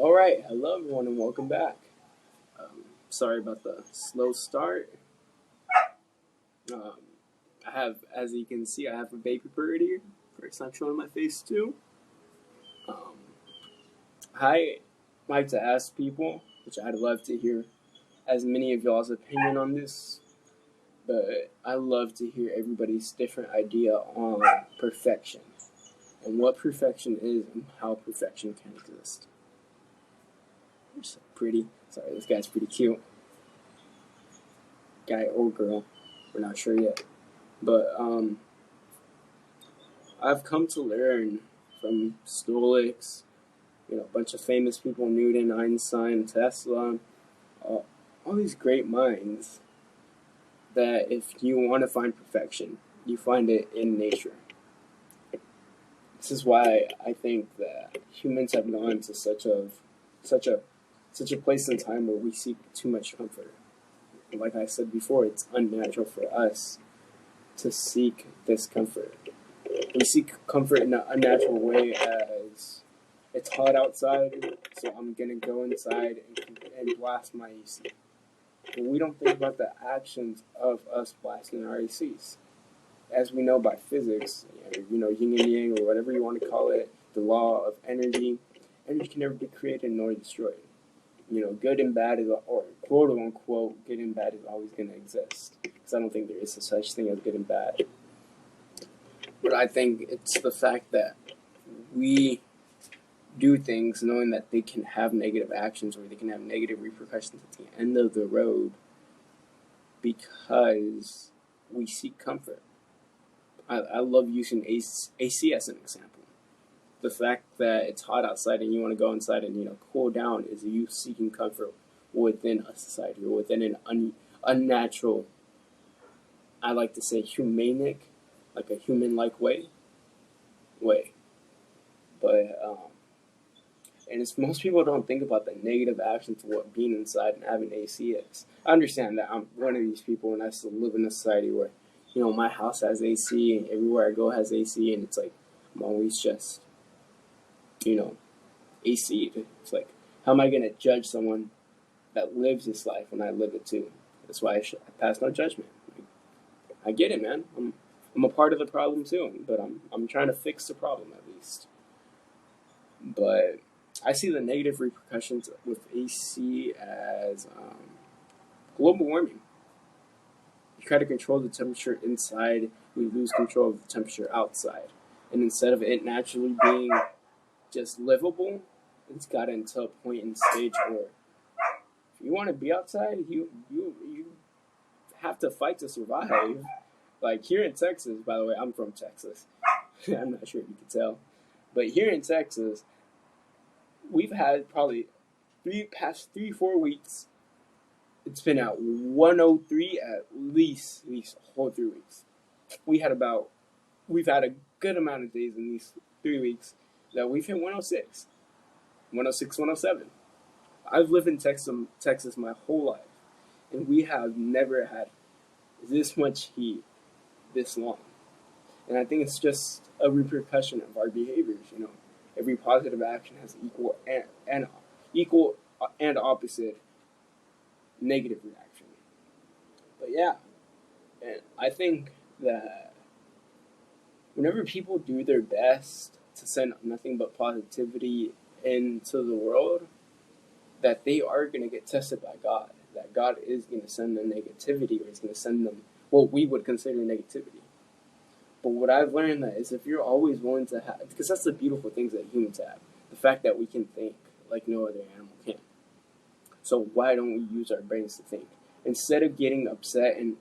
All right, hello everyone, and welcome back. Sorry about the slow start. Um, I have, as you can see, I have a baby bird here. First time showing my face too. Um, I like to ask people, which I'd love to hear as many of y'all's opinion on this, but I love to hear everybody's different idea on perfection and what perfection is and how perfection can exist. You're so pretty. Sorry, this guy's pretty cute. Guy or girl, we're not sure yet. But I've come to learn from Stoics, a bunch of famous people, Newton, Einstein, Tesla, all these great minds, that if you want to find perfection, you find it in nature. This is why I think that humans have gone to such a place in time where we seek too much comfort. Like I said before, it's unnatural for us to seek this comfort. We seek comfort in an unnatural way as it's hot outside, so I'm going to go inside and blast my AC. But we don't think about the actions of us blasting our ACs. As we know by physics, yin and yang, or whatever you want to call it, the law of energy can never be created nor destroyed. Good and bad or quote unquote, good and bad is always going to exist. Because I don't think there is a such thing as good and bad. But I think it's the fact that we do things knowing that they can have negative actions or they can have negative repercussions at the end of the road because we seek comfort. I love using AC as an example. The fact that it's hot outside and you want to go inside and cool down is you seeking comfort within a society or within an unnatural, I like to say humanic, like a human-like way. But and it's most people don't think about the negative actions of what being inside and having AC is. I understand that I'm one of these people and I still live in a society where my house has AC and everywhere I go has AC, and it's like I'm always just AC. It's like, how am I going to judge someone that lives this life when I live it too? That's why I pass no judgment. I get it, man. I'm a part of the problem too, but I'm trying to fix the problem at least. But I see the negative repercussions with AC as global warming. You try to control the temperature inside, we lose control of the temperature outside. And instead of it naturally being just livable, it's gotten to a point in stage where if you want to be outside, you have to fight to survive. Like here in Texas, by the way, I'm from Texas. I'm not sure if you can tell. But here in Texas, we've had probably past 3-4 weeks. It's been at 103 at least a whole 3 weeks. We've had a good amount of days in these 3 weeks that we've hit 106, 107. I've lived in Texas my whole life, and we have never had this much heat this long. And I think it's just a repercussion of our behaviors. Every positive action has equal and opposite negative reaction. But yeah, and I think that whenever people do their best to send nothing but positivity into the world, that they are going to get tested by God. That God is going to send them negativity, or He's going to send them what we would consider negativity. But what I've learned is if you're always willing to have, because that's the beautiful things that humans have, the fact that we can think like no other animal can. So why don't we use our brains to think? Instead of getting upset and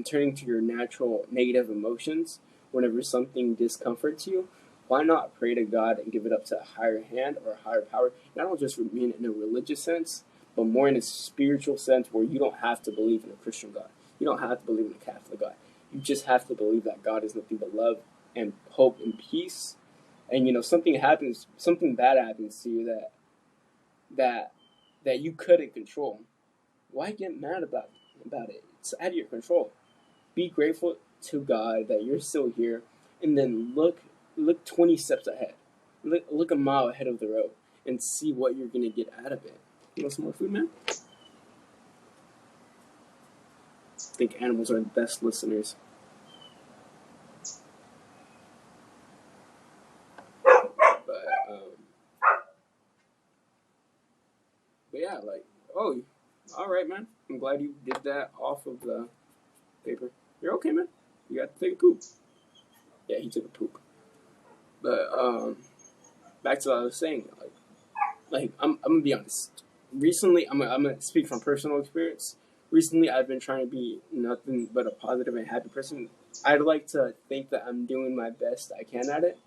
turning to your natural negative emotions whenever something discomforts you, why not pray to God and give it up to a higher hand or a higher power? Not only just mean in a religious sense, but more in a spiritual sense where you don't have to believe in a Christian God. You don't have to believe in a Catholic God. You just have to believe that God is nothing but love and hope and peace. And something bad happens to you that you couldn't control. Why get mad about it? It's out of your control. Be grateful to God that you're still here, and then look 20 steps ahead. Look a mile ahead of the road, and see what you're gonna get out of it. You want some more food, man? I think animals are the best listeners. But yeah, like, oh, all right, man. I'm glad you did that off of the paper. You're okay, man. You got to take a poop. Yeah, he took a poop. But back to what I was saying. Like I'm gonna be honest. Recently, I'm gonna speak from personal experience. Recently, I've been trying to be nothing but a positive and happy person. I'd like to think that I'm doing my best I can at it.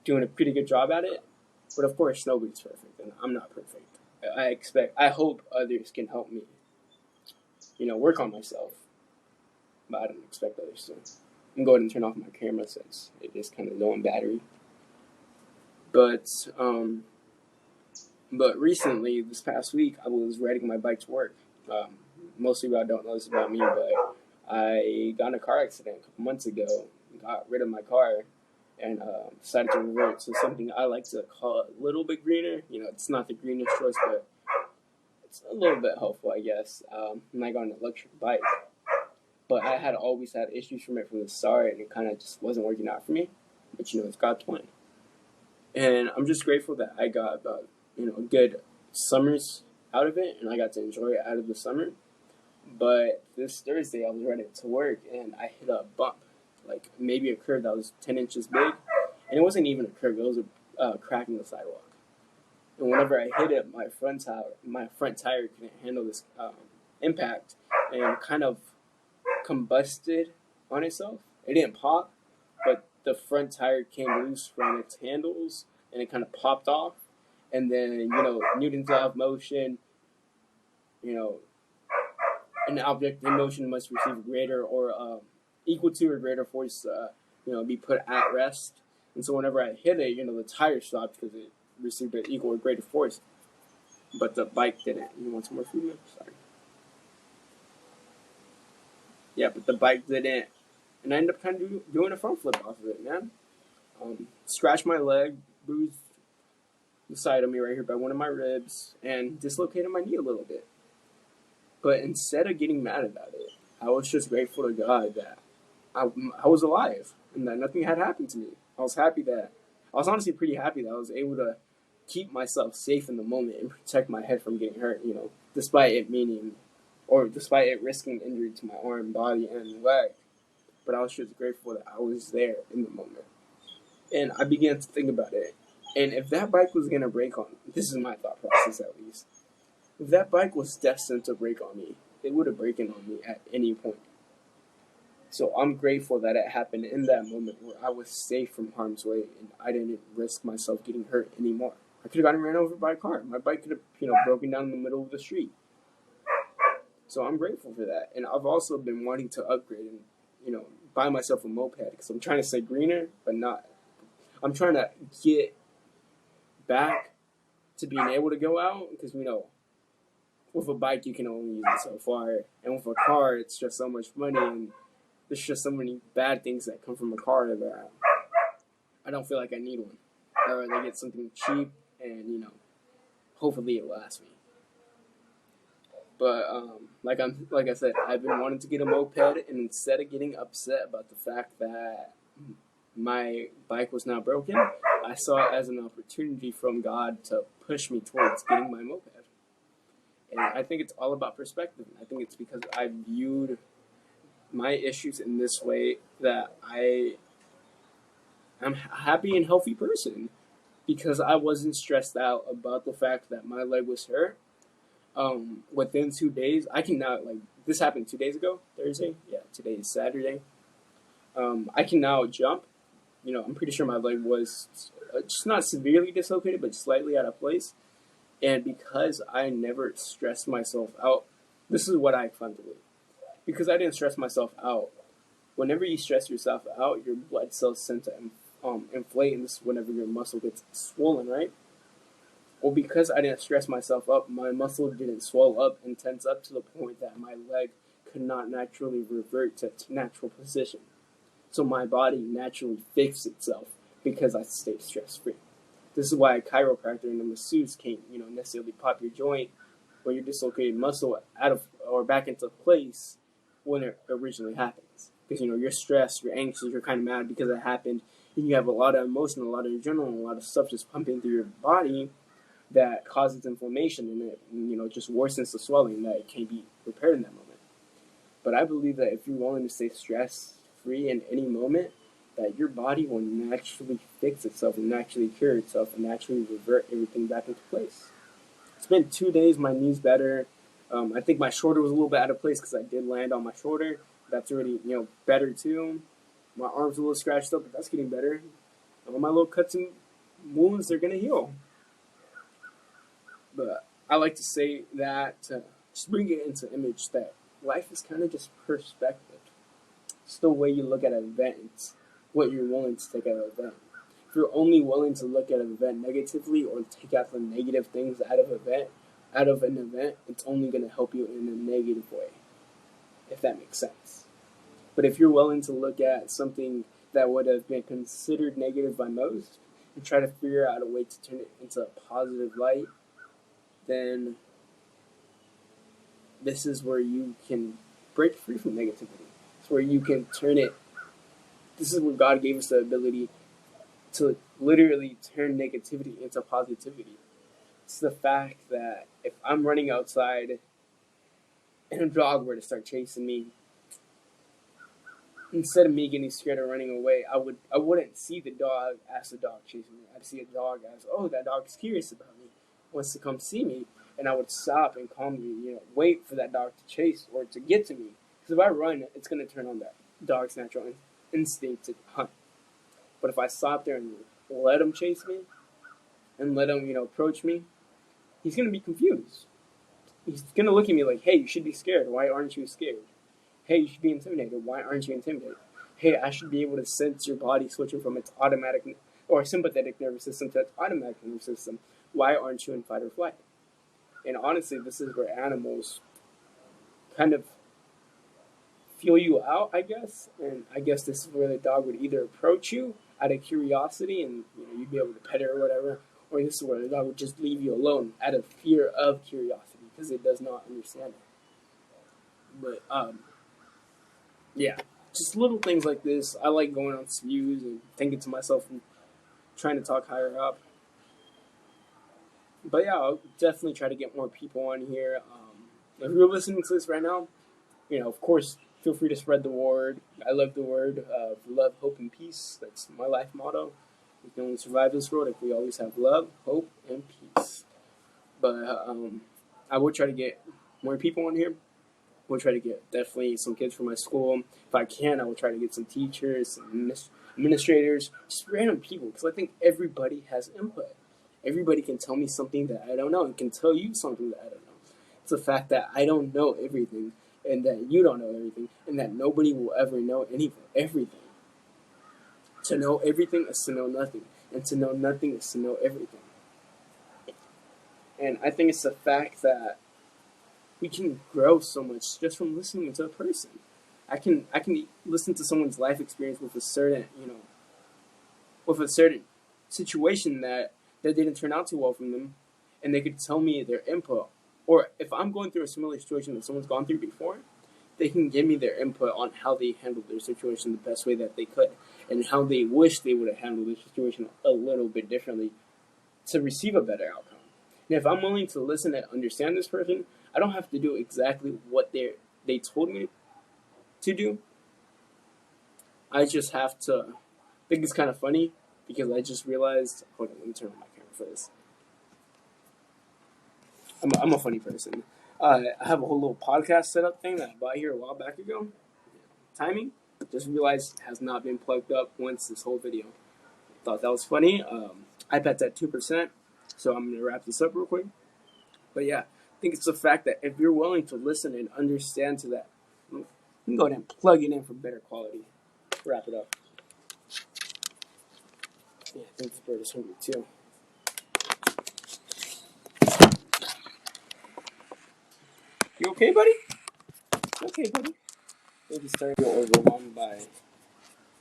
Doing a pretty good job at it. But of course, nobody's perfect, and I'm not perfect. I hope others can help me, work on myself. But I don't expect others to. I'm going to turn off my camera since it is kind of low on battery. But recently, this past week, I was riding my bike to work. Most people don't know this about me, but I got in a car accident a couple months ago. Got rid of my car and decided to revert to something I like to call a little bit greener. It's not the greenest choice, but it's a little bit helpful, I guess. And I got an electric bike. But I had always had issues from it from the start, and it kind of just wasn't working out for me. But, it's God's plan. And I'm just grateful that I got about, good summers out of it, and I got to enjoy it out of the summer. But this Thursday, I was riding to work, and I hit a bump, like maybe a curve that was 10 inches big. And it wasn't even a curve, it was a crack in the sidewalk. And whenever I hit it, my front tire couldn't handle this impact and kind of combusted on itself. It didn't pop, but the front tire came loose from its handles, and it kind of popped off. And then, Newton's law of motion, an object in motion must receive greater or equal to or greater force, be put at rest. And so whenever I hit it, the tire stopped because it received an equal or greater force. But the bike didn't. You want some more food? Sorry. Yeah, but the bike didn't. And I ended up kind of doing a front flip off of it, man. Scratched my leg, bruised the side of me right here by one of my ribs, and dislocated my knee a little bit. But instead of getting mad about it, I was just grateful to God that I was alive and that nothing had happened to me. I was honestly pretty happy that I was able to keep myself safe in the moment and protect my head from getting hurt, despite it risking injury to my arm, body, and leg. But I was just grateful that I was there in the moment. And I began to think about it. And if that bike was going to break on me, this is my thought process at least, if that bike was destined to break on me, it would have broken on me at any point. So I'm grateful that it happened in that moment where I was safe from harm's way and I didn't risk myself getting hurt anymore. I could have gotten ran over by a car. My bike could have, broken down in the middle of the street. So I'm grateful for that. And I've also been wanting to upgrade and, buy myself a moped because I'm trying to stay greener, but not. I'm trying to get back to being able to go out because, with a bike you can only use it so far. And with a car, it's just so much money and there's just so many bad things that come from a car that I don't feel like I need one. Or they get something cheap and, hopefully it lasts me. But like I said, I've been wanting to get a moped, and instead of getting upset about the fact that my bike was now broken, I saw it as an opportunity from God to push me towards getting my moped. And I think it's all about perspective. I think it's because I viewed my issues in this way that I'm a happy and healthy person because I wasn't stressed out about the fact that my leg was hurt. Within 2 days, I can now, this happened 2 days ago, Thursday. Yeah, today is Saturday. I can now jump. I'm pretty sure my leg was just not severely dislocated, but slightly out of place. And because I never stressed myself out, this is what I found to believe. Because I didn't stress myself out. Whenever you stress yourself out, your blood cells tend to inflate, and this is whenever your muscle gets swollen, right? Well, because I didn't stress myself up, my muscle didn't swell up and tense up to the point that my leg could not naturally revert to its natural position. So my body naturally fixed itself because I stayed stress-free. This is why a chiropractor and a masseuse can't, necessarily pop your joint or your dislocated muscle out of or back into place when it originally happens. Because you're stressed, you're anxious, you're kind of mad because it happened, and you have a lot of emotion, a lot of adrenaline, a lot of stuff just pumping through your body that causes inflammation, and it just worsens the swelling that can be repaired in that moment. But I believe that if you're willing to stay stress free in any moment, that your body will naturally fix itself and naturally cure itself and naturally revert everything back into place. It's been 2 days, my knee's better. I think my shoulder was a little bit out of place because I did land on my shoulder. That's already, better too. My arm's a little scratched up, but that's getting better. All my little cuts and wounds, they're going to heal. But I like to say that, just bring it into image that life is kind of just perspective. It's the way you look at an event. It's what you're willing to take out of an event. If you're only willing to look at an event negatively or take out the negative things out of an event, it's only going to help you in a negative way, if that makes sense. But if you're willing to look at something that would have been considered negative by most and try to figure out a way to turn it into a positive light, then this is where you can break free from negativity. It's where you can turn it. This is where God gave us the ability to literally turn negativity into positivity. It's the fact that if I'm running outside and a dog were to start chasing me, instead of me getting scared or running away, I wouldn't see the dog as the dog chasing me. I'd see a dog as, oh, that dog's curious about me, wants to come see me, and I would stop and calmly, wait for that dog to chase or to get to me. Because if I run, it's going to turn on that dog's natural instinct to hunt. But if I stop there and let him chase me and let him, approach me, he's going to be confused. He's going to look at me like, hey, you should be scared. Why aren't you scared? Hey, you should be intimidated. Why aren't you intimidated? Hey, I should be able to sense your body switching from its automatic or sympathetic nervous system to its automatic nervous system. Why aren't you in fight or flight? And honestly, this is where animals kind of feel you out, I guess. And I guess this is where the dog would either approach you out of curiosity and you'd be able to pet it or whatever, or this is where the dog would just leave you alone out of fear of curiosity because it does not understand it. But yeah, just little things like this. I like going on views and thinking to myself and trying to talk higher up. But yeah, I'll definitely try to get more people on here. If you're listening to this right now, of course, feel free to spread the word. I love the word of love, hope, and peace. That's my life motto. We can only survive this world if we always have love, hope, and peace. But I will try to get more people on here. We'll try to get definitely some kids from my school. If I can, I will try to get some teachers, some administrators, just random people, because I think everybody has input. Everybody can tell me something that I don't know and can tell you something that I don't know. It's the fact that I don't know everything and that you don't know everything and that nobody will ever know everything. To know everything is to know nothing, and to know nothing is to know everything. And I think it's the fact that we can grow so much just from listening to a person. I can listen to someone's life experience with a certain situation that didn't turn out too well from them, and they could tell me their input. Or if I'm going through a similar situation that someone's gone through before, they can give me their input on how they handled their situation the best way that they could, and how they wish they would have handled their situation a little bit differently to receive a better outcome. And if I'm willing to listen and understand this person, I don't have to do exactly what they told me to do. I just have to. I think it's kind of funny because I just realized. Hold on, let me turn on my camera for this. I'm a funny person. I have a whole little podcast setup thing that I bought here a while back ago. Timing, just realized has not been plugged up once this whole video. Thought that was funny. iPad's at 2%, so I'm gonna wrap this up real quick. But yeah, I think it's the fact that if you're willing to listen and understand to that, you can go ahead and plug it in for better quality. Wrap it up. Yeah, I think this bird is hungry too. You okay, buddy? Okay, buddy. Maybe starting to get overwhelmed by,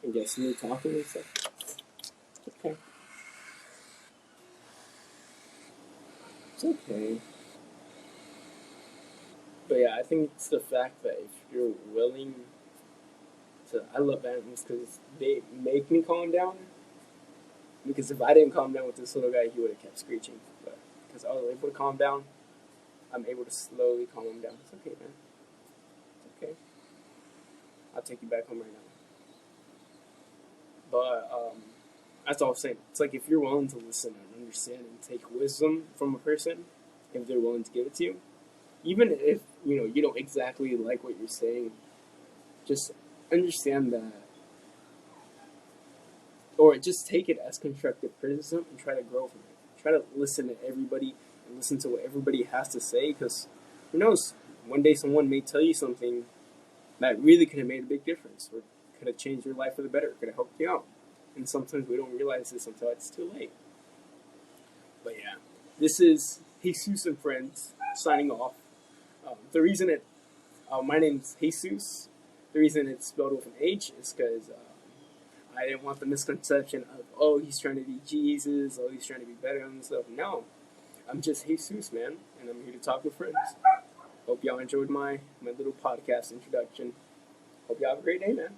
I guess, me talking and stuff. Okay. It's okay. But yeah, I think it's the fact that if you're willing to, I love animals because they make me calm down. Because if I didn't calm down with this little guy, he would have kept screeching. But because I was able to calm down, I'm able to slowly calm him down. It's okay, man. It's okay. I'll take you back home right now. But that's all I'm saying. It's like if you're willing to listen and understand and take wisdom from a person, if they're willing to give it to you, even if you don't exactly like what you're saying, just understand that, or just take it as constructive criticism and try to grow from it. Try to listen to everybody and listen to what everybody has to say, because who knows? One day someone may tell you something that really could have made a big difference, or could have changed your life for the better, could have helped you out. And sometimes we don't realize this until it's too late. But yeah, this is Jesus and Friends signing off. The reason my name's Jesus. The reason it's spelled with an H is because I didn't want the misconception of, oh, he's trying to be Jesus, oh, he's trying to be better than himself. No, I'm just Jesus, man, and I'm here to talk with friends. Hope y'all enjoyed my little podcast introduction. Hope y'all have a great day, man.